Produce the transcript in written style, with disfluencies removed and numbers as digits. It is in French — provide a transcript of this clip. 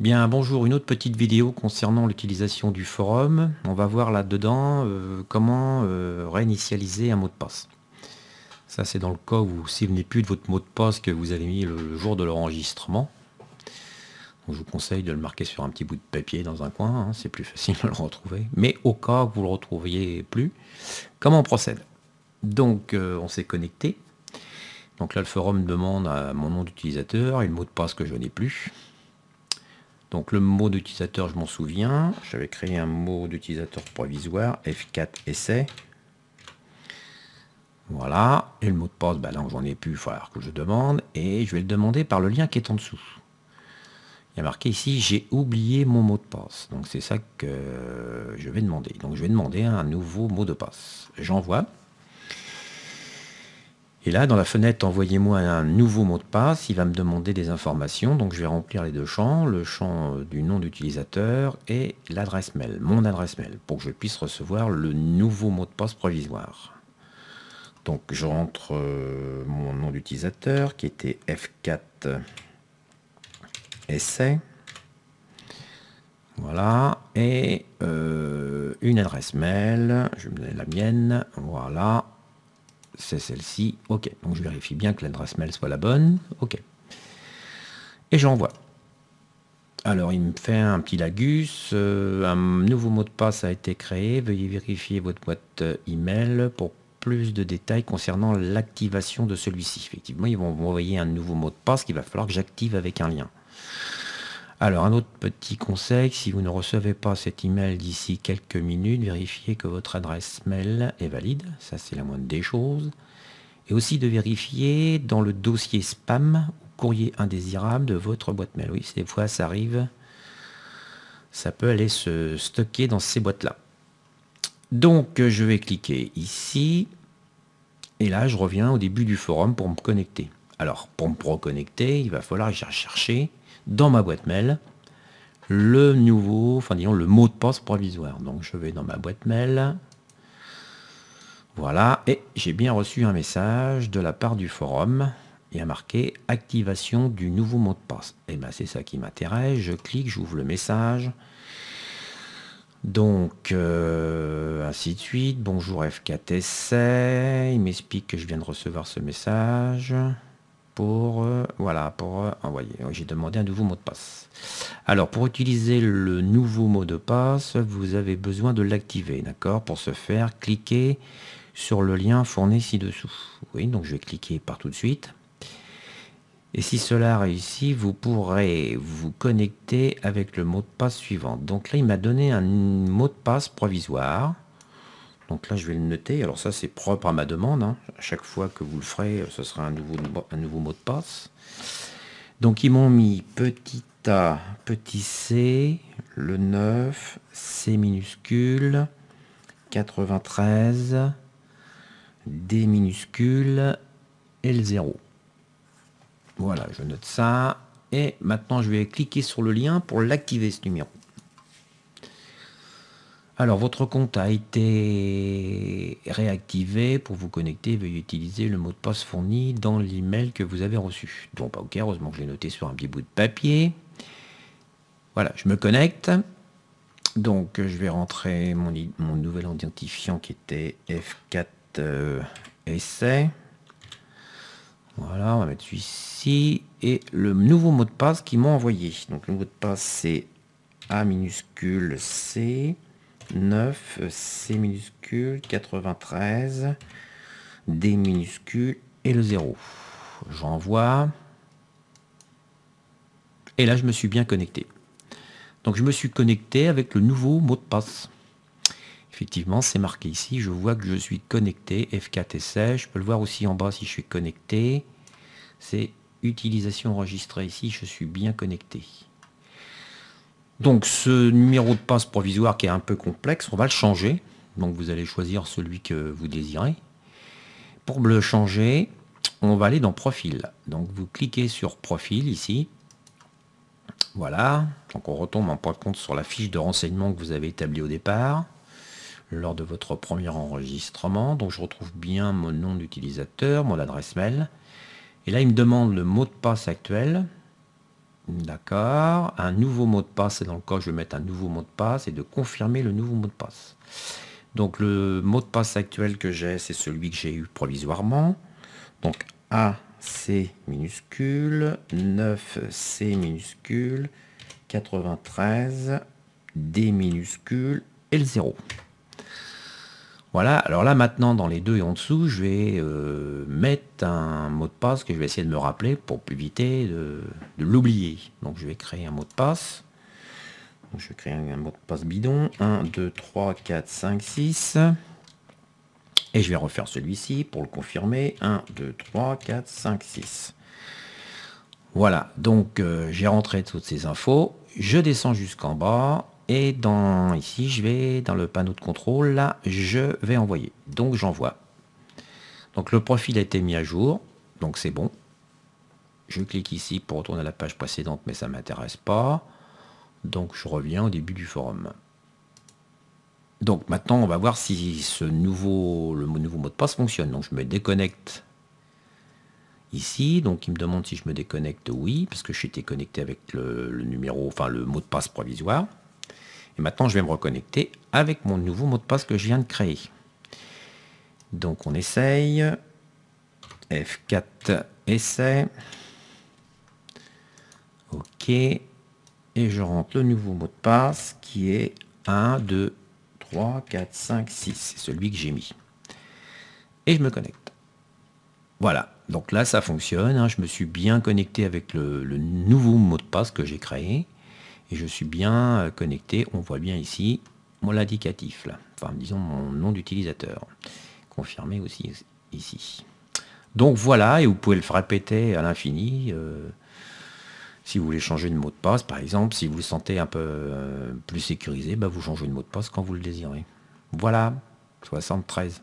Bien, bonjour, une autre petite vidéo concernant l'utilisation du forum. On va voir là-dedans comment réinitialiser un mot de passe. Ça, c'est dans le cas où vous ne vous souvenez plus de votre mot de passe que vous avez mis le jour de l'enregistrement. Donc, je vous conseille de le marquer sur un petit bout de papier dans un coin, hein, c'est plus facile de le retrouver. Mais au cas où vous ne le retrouviez plus, comment on procède? Donc, on s'est connecté. Donc là, le forum demande à mon nom d'utilisateur et le mot de passe que je n'ai plus. Donc le mot d'utilisateur, je m'en souviens. J'avais créé un mot d'utilisateur provisoire, F4 essai. Voilà. Et le mot de passe, là j'en ai plus, il va falloir que je demande. Et je vais le demander par le lien qui est en dessous. Il y a marqué ici, j'ai oublié mon mot de passe. Donc c'est ça que je vais demander. Donc je vais demander un nouveau mot de passe. J'envoie. Et là, dans la fenêtre, envoyez-moi un nouveau mot de passe. Il va me demander des informations. Donc, je vais remplir les deux champs, le champ du nom d'utilisateur et l'adresse mail, mon adresse mail, pour que je puisse recevoir le nouveau mot de passe provisoire. Donc, je rentre mon nom d'utilisateur qui était F4 essai. Voilà. Et une adresse mail. Je vais me donner la mienne. Voilà. C'est celle-ci. OK. Donc je vérifie bien que l'adresse mail soit la bonne. OK. Et j'envoie. Alors il me fait un petit lagus. Un nouveau mot de passe a été créé. Veuillez vérifier votre boîte email pour plus de détails concernant l'activation de celui-ci. Effectivement, ils vont m'envoyer un nouveau mot de passe qu'il va falloir que j'active avec un lien. Alors, un autre petit conseil, si vous ne recevez pas cet email d'ici quelques minutes, vérifiez que votre adresse mail est valide. Ça, c'est la moindre des choses. Et aussi de vérifier dans le dossier spam ou courrier indésirable de votre boîte mail. Oui, des fois, ça arrive. Ça peut aller se stocker dans ces boîtes-là. Donc, je vais cliquer ici. Et là, je reviens au début du forum pour me connecter. Alors, pour me reconnecter, il va falloir que j'aille chercher dans ma boîte mail le nouveau, enfin disons le mot de passe provisoire. Donc je vais dans ma boîte mail. Voilà, et j'ai bien reçu un message de la part du forum. Il y a marqué activation du nouveau mot de passe. Et bien c'est ça qui m'intéresse. Je clique, j'ouvre le message. Donc ainsi de suite. Bonjour F4 essai. Il m'explique que je viens de recevoir ce message pour envoyer. J'ai demandé un nouveau mot de passe. Alors pour utiliser le nouveau mot de passe, vous avez besoin de l'activer, d'accord? Pour ce faire, cliquez sur le lien fourni ci-dessous. Oui, donc je vais cliquer par tout de suite. Et si cela réussit, vous pourrez vous connecter avec le mot de passe suivant. Donc là, il m'a donné un mot de passe provisoire. Donc là, je vais le noter. Alors ça, c'est propre à ma demande, hein. À chaque fois que vous le ferez, ce sera un nouveau mot de passe. Donc ils m'ont mis petit a, petit c, le 9, c minuscule, 93, d minuscule et le 0. Voilà, je note ça. Et maintenant, je vais cliquer sur le lien pour l'activer, ce numéro. Alors, votre compte a été réactivé. Pour vous connecter, veuillez utiliser le mot de passe fourni dans l'email que vous avez reçu. Donc, ok, heureusement que je l'ai noté sur un petit bout de papier. Voilà, je me connecte. Donc, je vais rentrer mon nouvel identifiant qui était F4 essai. Voilà, on va mettre celui-ci. Et le nouveau mot de passe qu'ils m'ont envoyé. Donc, le mot de passe, c'est A minuscule C. 9, C minuscule, 93, D minuscule et le 0. J'envoie. Et là, je me suis bien connecté. Donc, je me suis connecté avec le nouveau mot de passe. Effectivement, c'est marqué ici. Je vois que je suis connecté. F4 essai. Je peux le voir aussi en bas si je suis connecté. C'est utilisation enregistrée ici. Je suis bien connecté. Donc ce numéro de passe provisoire qui est un peu complexe, on va le changer. Donc vous allez choisir celui que vous désirez. Pour le changer, on va aller dans Profil. Donc vous cliquez sur Profil ici. Voilà. Donc on retombe en point de compte sur la fiche de renseignement que vous avez établie au départ lors de votre premier enregistrement. Donc je retrouve bien mon nom d'utilisateur, mon adresse mail. Et là il me demande le mot de passe actuel. D'accord. Un nouveau mot de passe, c'est dans le cas où je vais mettre un nouveau mot de passe et de confirmer le nouveau mot de passe. Donc le mot de passe actuel que j'ai, c'est celui que j'ai eu provisoirement. Donc AC minuscule, 9C minuscule, 93, D minuscule et le 0. Voilà, alors là maintenant dans les deux et en dessous, je vais mettre un mot de passe que je vais essayer de me rappeler pour éviter de l'oublier. Donc je vais créer un mot de passe. Donc, je vais créer un mot de passe bidon. 1, 2, 3, 4, 5, 6. Et je vais refaire celui-ci pour le confirmer. 1, 2, 3, 4, 5, 6. Voilà, donc j'ai rentré toutes ces infos. Je descends jusqu'en bas. Et ici, je vais dans le panneau de contrôle, là, je vais envoyer. Donc j'envoie. Donc le profil a été mis à jour. Donc c'est bon. Je clique ici pour retourner à la page précédente, mais ça ne m'intéresse pas. Donc je reviens au début du forum. Donc maintenant, on va voir si le nouveau mot de passe fonctionne. Donc je me déconnecte ici. Donc il me demande si je me déconnecte. Oui, parce que j'étais connecté avec le numéro, enfin le mot de passe provisoire. Et maintenant, je vais me reconnecter avec mon nouveau mot de passe que je viens de créer. Donc on essaye. F4 essai. OK. Et je rentre le nouveau mot de passe qui est 1, 2, 3, 4, 5, 6. C'est celui que j'ai mis. Et je me connecte. Voilà. Donc là, ça fonctionne. Hein. Je me suis bien connecté avec le nouveau mot de passe que j'ai créé. Et je suis bien connecté. On voit bien ici mon indicatif. Là. Enfin, disons mon nom d'utilisateur. Confirmé aussi ici. Donc voilà. Et vous pouvez le répéter à l'infini. Si vous voulez changer de mot de passe, par exemple, si vous le sentez un peu plus sécurisé, bah vous changez de mot de passe quand vous le désirez. Voilà, 73.